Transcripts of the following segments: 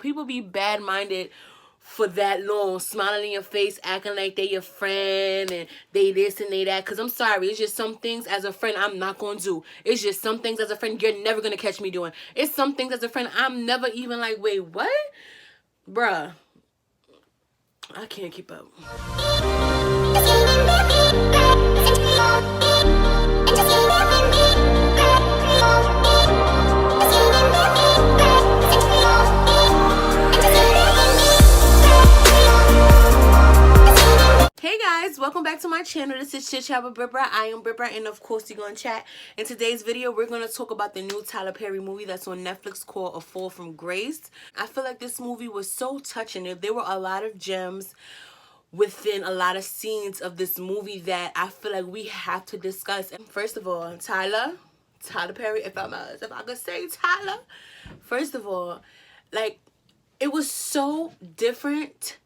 People be bad-minded for that long, smiling in your face, acting like they your friend and they this and they that. Because I'm sorry, it's just some things as a friend I'm not going to do. It's just some things as a friend you're never going to catch me doing. It's some things as a friend I'm never even like, wait, what? Bruh, I can't keep up. Hey guys, welcome back to my channel. This is Chit Chat with Bibra. I am Bibra, and of course you're gonna chat. In today's video, we're gonna talk about the new Tyler Perry movie that's on Netflix called A Fall from Grace. I feel like this movie was so touching. There were a lot of gems within a lot of scenes of this movie that I feel like we have to discuss. And first of all, Tyler Perry, if I could say Tyler. First of all, like, it was so different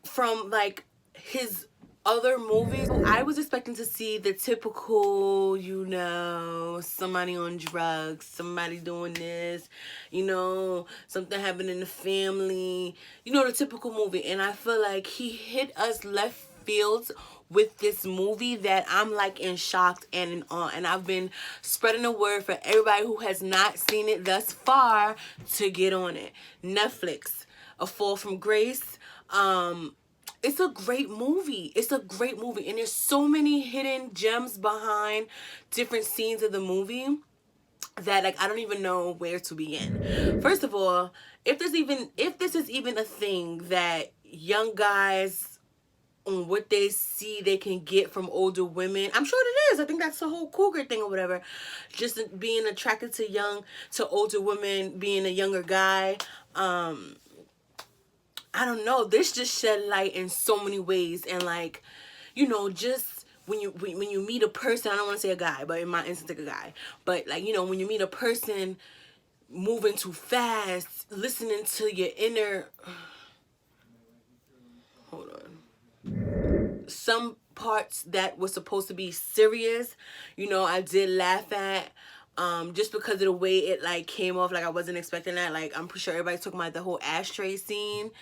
from like his other movies. I was expecting to see the typical, you know, somebody on drugs, somebody doing this, you know, something happened in the family, you know, the typical movie. And I feel like he hit us left field with this movie that I'm like in shock and in awe. And I've been spreading the word for everybody who has not seen it thus far to get on it. Netflix, A Fall from Grace. It's a great movie. It's a great movie. And there's so many hidden gems behind different scenes of the movie that, like, I don't even know where to begin. First of all, if this is even a thing that young guys, on what they see they can get from older women, I'm sure it is. I think that's the whole cougar thing or whatever. Just being attracted to older women, being a younger guy. I don't know, this just shed light in so many ways. And, like, you know, just when you meet a person, I don't want to say a guy, but in my instance, like a guy, but, like, you know, when you meet a person moving too fast, listening to your inner, hold on, some parts that were supposed to be serious, you know, I did laugh at. Just because of the way it, like, came off, like, I wasn't expecting that. Like, I'm pretty sure everybody's talking about the whole ashtray scene.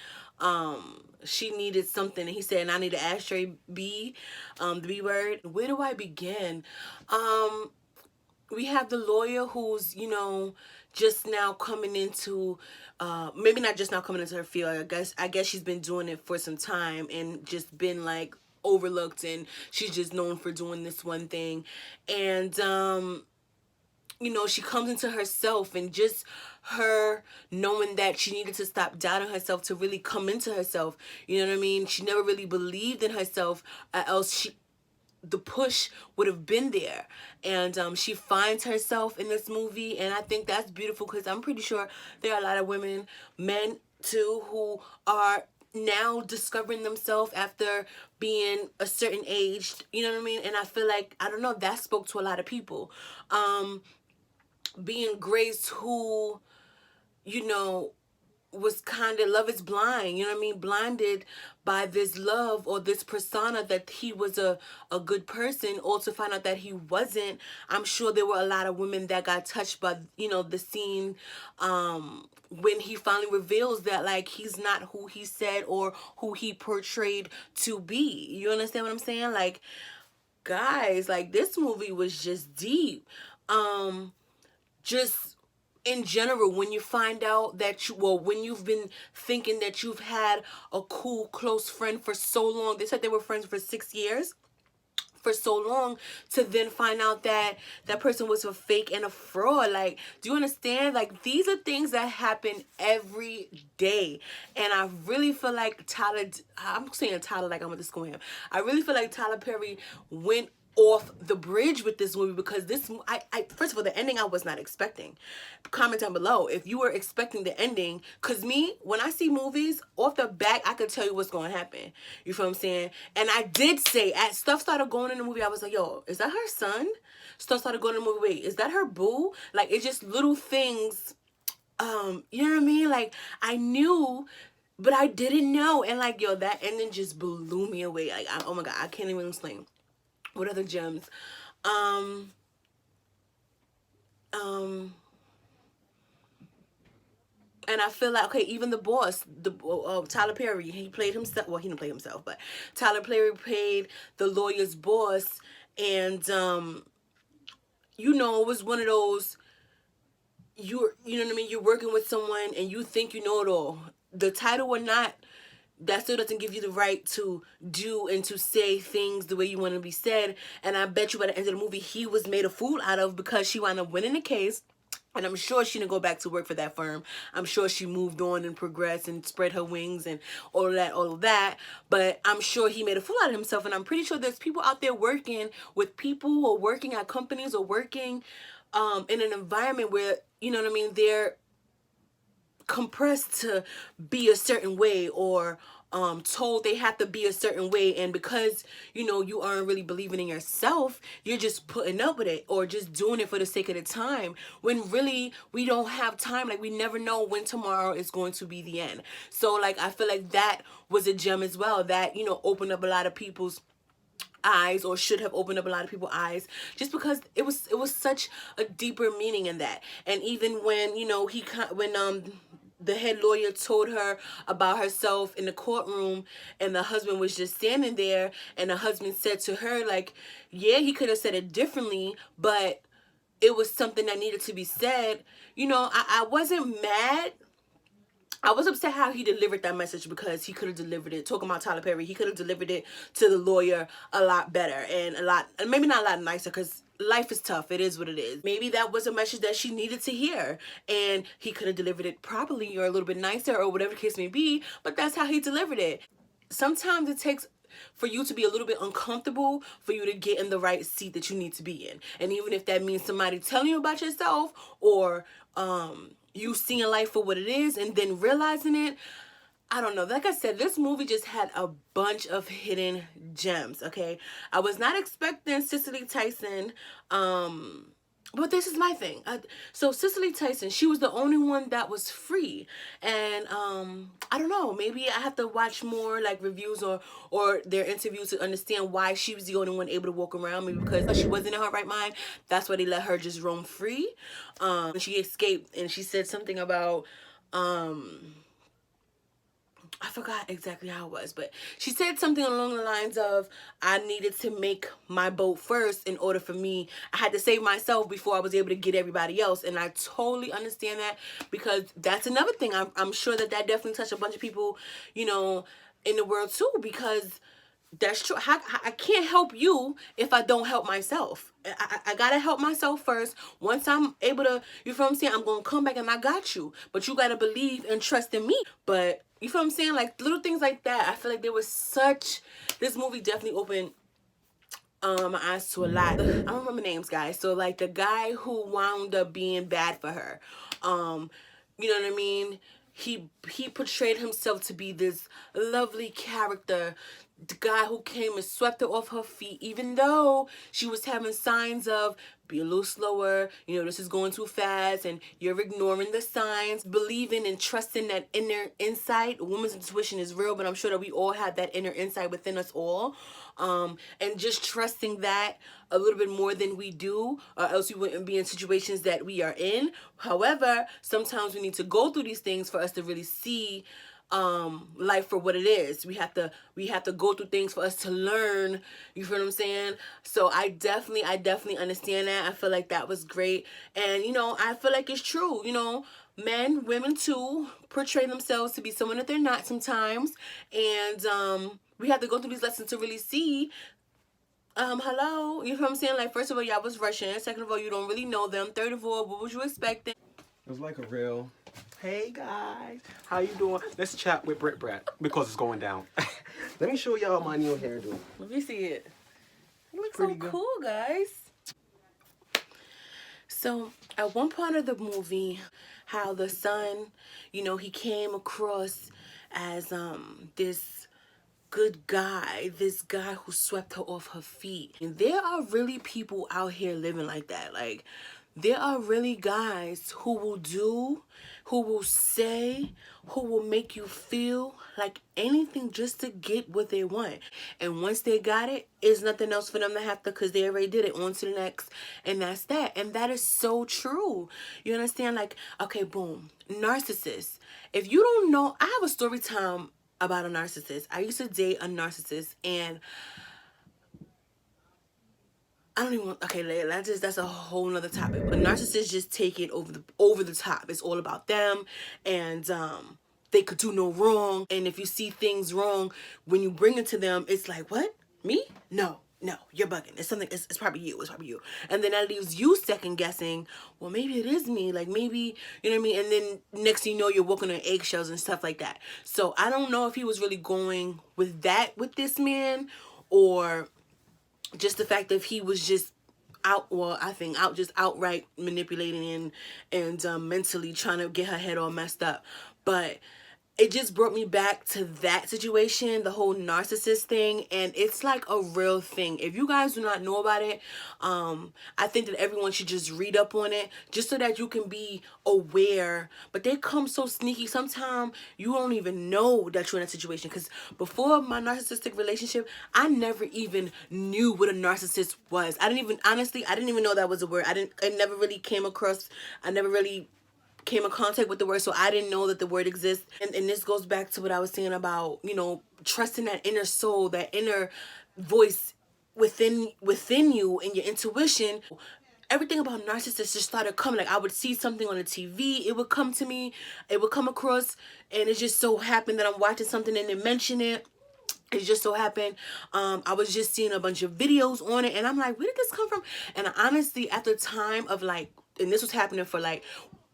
She needed something, and he said, and I need an ashtray B, the B word. Where do I begin? We have the lawyer who's, you know, just now coming into, maybe not just now coming into her field. I guess she's been doing it for some time and just been, like, overlooked, and she's just known for doing this one thing. And, you know, she comes into herself, and just her knowing that she needed to stop doubting herself to really come into herself. You know what I mean? She never really believed in herself, or else the push would have been there. And she finds herself in this movie, and I think that's beautiful, because I'm pretty sure there are a lot of women, men too, who are now discovering themselves after being a certain age, you know what I mean? And I feel like, I don't know, that spoke to a lot of people. Being Grace, who, you know, was kind of, love is blind, you know what I mean, blinded by this love or this persona that he was a good person, or to find out that he wasn't. I'm sure there were a lot of women that got touched by, you know, the scene when he finally reveals that, like, he's not who he said or who he portrayed to be. You understand what I'm saying? Like, guys, like, this movie was just deep. Just in general, when you find out that when you've been thinking that you've had a cool, close friend for so long, they said they were friends for 6 years, for so long, to then find out that that person was a fake and a fraud. Like, do you understand? Like, these are things that happen every day. And I really feel like I'm saying Tyler like I'm at the school him. I really feel like Tyler Perry went off the bridge with this movie, because this, first of all, the ending I was not expecting. Comment down below if you were expecting the ending, because me, when I see movies, off the back, I could tell you what's going to happen. You feel what I'm saying? And I did say, as stuff started going in the movie, I was like, yo, is that her son? Stuff started going in the movie, wait, is that her boo? Like, it's just little things, you know what I mean? Like, I knew, but I didn't know. And, like, yo, that ending just blew me away. Like, oh my God, I can't even explain. What other gems? And I feel like, okay, even the boss, the Tyler Perry, he played himself. Well, he didn't play himself, but Tyler Perry played the lawyer's boss. And, you know, it was one of those, you know what I mean? You're working with someone and you think you know it all. The title or not, that still doesn't give you the right to do and to say things the way you want to be said. And I bet you by the end of the movie, he was made a fool out of because she wound up winning the case. And I'm sure she didn't go back to work for that firm. I'm sure she moved on and progressed and spread her wings and all of that. But I'm sure he made a fool out of himself. And I'm pretty sure there's people out there working with people or working at companies or working in an environment where, you know what I mean, they're compressed to be a certain way or told they have to be a certain way, and because you know you aren't really believing in yourself, you're just putting up with it or just doing it for the sake of the time, when really we don't have time. Like, we never know when tomorrow is going to be the end. So like, I feel like that was a gem as well, that, you know, opened up a lot of people's eyes, or should have opened up a lot of people's eyes, just because it was such a deeper meaning in that. And even when, you know, the head lawyer told her about herself in the courtroom, and the husband was just standing there, and the husband said to her, like, yeah, he could have said it differently, but it was something that needed to be said. You know, I wasn't mad. I was upset how he delivered that message, because he could have delivered it, talking about Tyler Perry, he could have delivered it to the lawyer a lot better, and maybe not a lot nicer, because life is tough. It is what it is. Maybe that was a message that she needed to hear, and he could have delivered it properly or a little bit nicer, or whatever the case may be, but that's how he delivered it. Sometimes it takes for you to be a little bit uncomfortable for you to get in the right seat that you need to be in. And even if that means somebody telling you about yourself, or you seeing life for what it is and then realizing it, I don't know. Like I said, this movie just had a bunch of hidden gems, okay? I was not expecting Cicely Tyson, but this is my thing. So Cicely Tyson, she was the only one that was free. And I don't know, maybe I have to watch more like reviews or their interviews to understand why she was the only one able to walk around. Maybe because she wasn't in her right mind. That's why they let her just roam free. She escaped, and she said something about I forgot exactly how it was, but she said something along the lines of, I needed to make my boat first in order for me. I had to save myself before I was able to get everybody else. And I totally understand that, because that's another thing. I'm sure that definitely touched a bunch of people, you know, in the world too, because that's true. I can't help you if I don't help myself. I gotta help myself first. Once I'm able to, you feel what I'm saying, I'm gonna come back and I got you. But you gotta believe and trust in me. But you feel what I'm saying? Like, little things like that. I feel like there was this movie definitely opened my eyes to a lot. I don't remember names, guys. So like, the guy who wound up being bad for her, you know what I mean? He portrayed himself to be this lovely character, the guy who came and swept her off her feet, even though she was having signs of, be a little slower, you know, this is going too fast, and you're ignoring the signs. Believing and trusting that inner insight. Woman's intuition is real, but I'm sure that we all have that inner insight within us all. And just trusting that a little bit more than we do, or else we wouldn't be in situations that we are in. However, sometimes we need to go through these things for us to really see life for what it is. We have to go through things for us to learn. You feel what I'm saying? So I definitely understand that. I feel like that was great. And you know, I feel like it's true. You know, men, women too, portray themselves to be someone that they're not sometimes. And we have to go through these lessons to really see, hello, you know what I'm saying? Like, first of all, y'all was rushing. Second of all, you don't really know them. Third of all, what was you expecting? It was like a real, hey guys, how you doing? Let's chat with Brit Brat, because it's going down. Let me show y'all my new hairdo. Let me see it. You look so cool, guys. So, at one part of the movie, how the son, you know, he came across as this good guy, this guy who swept her off her feet. And there are really people out here living like that. Like, there are really guys who will do, who will say, who will make you feel like anything just to get what they want. And once they got it, it's nothing else for them to have to, because they already did it, on to the next. And that's that. And that is so true. You understand? Like, okay, boom. Narcissists. If you don't know, I have a story time about a narcissist. I used to date a narcissist, and I don't even want, okay, that's a whole nother topic. But narcissists just take it over the top. It's all about them, and they could do no wrong. And if you see things wrong, when you bring it to them, it's like, what? Me? No, you're bugging. It's something, it's probably you. It's probably you. And then that leaves you second guessing, well, maybe it is me. Like, maybe, you know what I mean? And then next thing you know, you're walking on eggshells and stuff like that. So I don't know if he was really going with that with this man, or just the fact that he was just just outright manipulating and mentally trying to get her head all messed up. But it just brought me back to that situation, the whole narcissist thing, and it's like a real thing. If you guys do not know about it, I think that everyone should just read up on it, just so that you can be aware. But they come so sneaky. Sometimes you don't even know that you're in a situation, because before my narcissistic relationship, I never even knew what a narcissist was. I didn't even know that was a word. I never really came across, I never really came in contact with the word, so I didn't know that the word exists. And this goes back to what I was saying about, you know, trusting that inner soul, that inner voice within you and your intuition. Everything about narcissists just started coming. Like, I would see something on the TV, it would come to me, it would come across, and it just so happened that I'm watching something and they mention it. It just so happened, I was just seeing a bunch of videos on it, and I'm like, where did this come from? And honestly, at the time of, like, and this was happening for, like,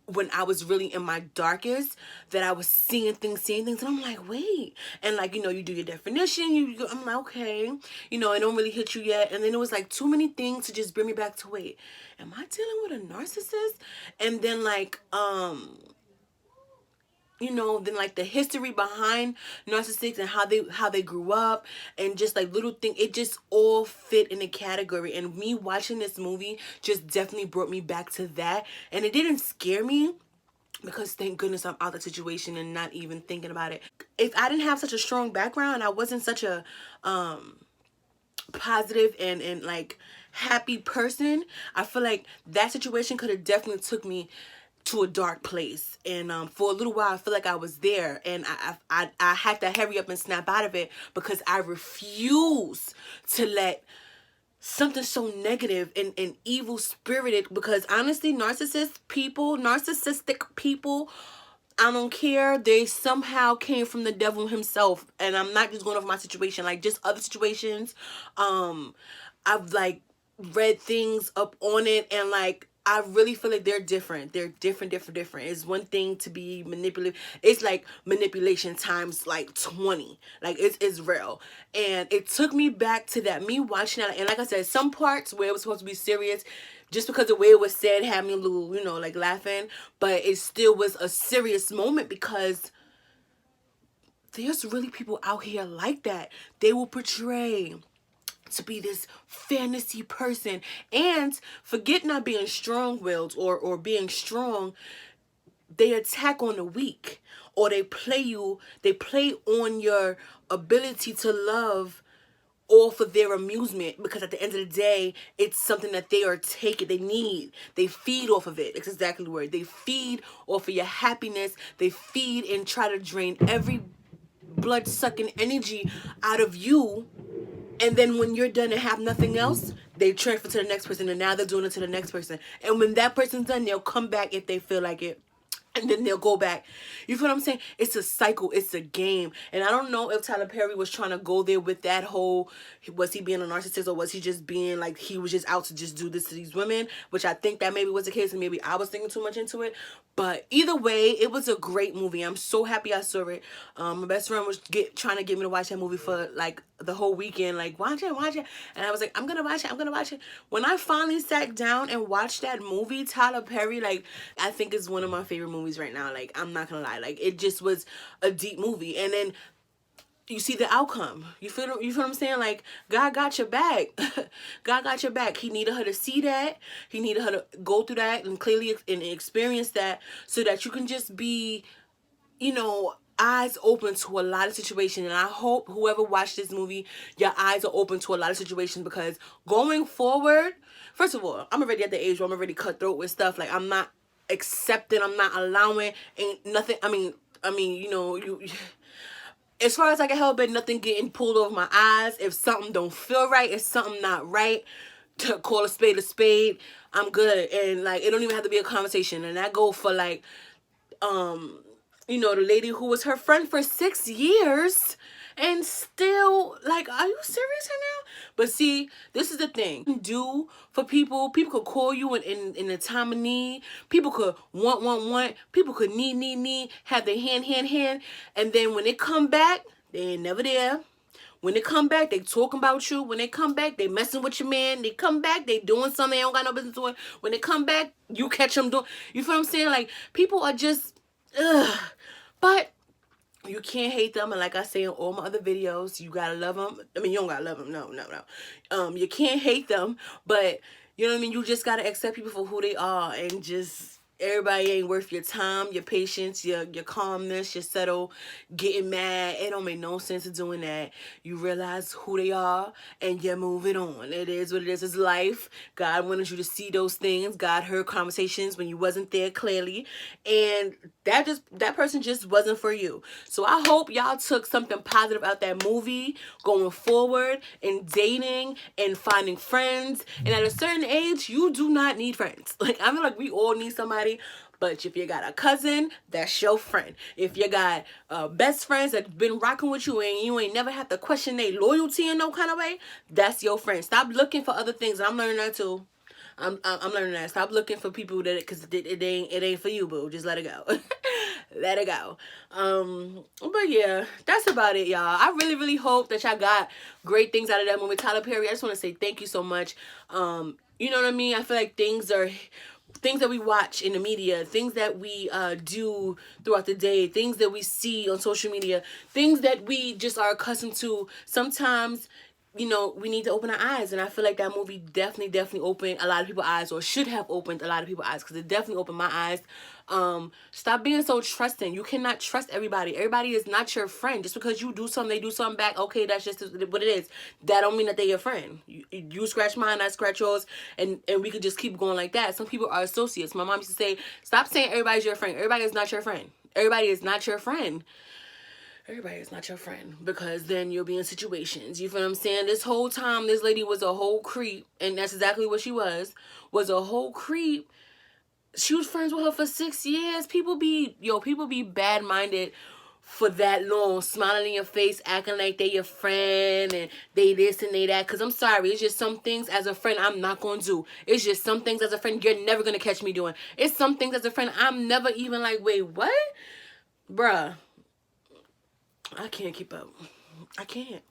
when I was really in my darkest, that I was seeing things, and I'm like, wait. And, like, you know, you do your definition, I'm like, okay, you know, it don't really hit you yet. And then it was like too many things to just bring me back to, wait, am I dealing with a narcissist? And then, like, you know, then, like, the history behind narcissists and how they grew up, and just, like, little thing, it just all fit in a category. And me watching this movie just definitely brought me back to that. And it didn't scare me, because thank goodness I'm out of the situation and not even thinking about it. If I didn't have such a strong background, I wasn't such a positive and like happy person, I feel like that situation could have definitely took me to a dark place. And for a little while, I feel like I was there, and I had to hurry up and snap out of it, because I refuse to let something so negative and evil spirited, because honestly, narcissistic people, I don't care, they somehow came from the devil himself. And I'm not just going off my situation, like, just other situations. I've, like, read things up on it, and, like, I really feel like they're different. They're different. It's one thing to be manipulative. It's like manipulation times like 20. Like, it's real. And it took me back to that. Me watching that. And like I said, some parts where it was supposed to be serious, just because the way it was said had me a little, you know, like, laughing. But it still was a serious moment, because there's really people out here like that. They will portray to be this fantasy person, and forget not being strong-willed or being strong, they attack on the weak, or they play on your ability to love, all for their amusement, because at the end of the day, it's something that they are taking, they feed off of it. It's exactly the word. They feed off of your happiness. They feed and try to drain every blood-sucking energy out of you. And then when you're done and have nothing else, they transfer to the next person, and now they're doing it to the next person. And when that person's done, they'll come back if they feel like it. And then they'll go back. You feel what I'm saying? It's a cycle. It's a game. And I don't know if Tyler Perry was trying to go there with that whole, was he being a narcissist, or was he just being like, he was just out to just do this to these women, which I think that maybe was the case, and maybe I was thinking too much into it. But either way, it was a great movie. I'm so happy I saw it. My best friend was trying to get me to watch that movie for like the whole weekend. Like, watch it. And I was like, I'm going to watch it. When I finally sat down and watched that movie, Tyler Perry, like, I think is one of my favorite movies right now. Like, I'm not going to lie. Like, it just was a deep movie. And then you see the outcome. You feel what I'm saying? Like, God got your back. God got your back. He needed her to see that. He needed her to go through that and clearly and experience that, so that you can just be, you know, eyes open to a lot of situations. And I hope whoever watched this movie, your eyes are open to a lot of situations, because going forward, first of all, I'm already at the age where I'm already cutthroat with stuff. Like, I'm not accepting, I'm not allowing, ain't nothing. I mean, I mean, you know, as far as I can help it, nothing getting pulled over my eyes. If something don't feel right, if something not right, to call a spade a spade, I'm good. And like, it don't even have to be a conversation. And that go for like, you know, the lady who was her friend for 6 years and still, like, are you serious right now? But see, this is the thing. Do for people could call you in a time of need. People could want. People could need, have their hand. And then when they come back, they ain't never there. When they come back, they talking about you. When they come back, they messing with your man. They come back, they doing something they don't got no business doing. When they come back, you catch them doing. You feel what I'm saying? Like, people are just, ugh. But you can't hate them. And like I say in all my other videos, you gotta love them. I mean, you don't gotta love them. No. You can't hate them. But, you know what I mean? You just gotta accept people for who they are. And just, everybody ain't worth your time, your patience, your calmness, your settle, getting mad. It don't make no sense of doing that. You realize who they are and you're moving on. It is what it is. It's life. God wanted you to see those things. God heard conversations when you wasn't there clearly. And that person just wasn't for you. So I hope y'all took something positive out that movie going forward in dating and finding friends. And at a certain age, you do not need friends. Like, I feel like we all need somebody. But if you got a cousin, that's your friend. If you got best friends that's been rocking with you and you ain't never have to question their loyalty in no kind of way, that's your friend. Stop looking for other things. I'm learning that too. I'm learning that. Stop looking for people that, because it ain't for you, boo. Just let it go. Let it go. But yeah, that's about it, y'all. I really hope that y'all got great things out of that movie. Tyler Perry, I just want to say thank you so much. You know what I mean? I feel like things that we watch in the media, things that we do throughout the day, things that we see on social media, things that we just are accustomed to, sometimes, you know, we need to open our eyes. And I feel like that movie definitely opened a lot of people's eyes, or should have opened a lot of people's eyes, because it definitely opened my eyes. Stop being so trusting. You cannot trust everybody. Everybody is not your friend. Just because you do something, they do something back, okay, that's just what it is. That don't mean that they're your friend. You scratch mine, I scratch yours, and we could just keep going like that. Some people are associates. My mom used to say, stop saying everybody's your friend. Everybody is not your friend. Everybody is not your friend. Everybody is not your friend, because then you'll be in situations. You feel what I'm saying? This whole time, this lady was a whole creep, and that's exactly what she was a whole creep. She was friends with her for 6 years. People be bad-minded for that long, smiling in your face, acting like they your friend, and they this and they that. Because I'm sorry, it's just some things as a friend I'm not going to do. It's just some things as a friend you're never going to catch me doing. It's some things as a friend I'm never even like, wait, what? Bruh. I can't keep up. I can't.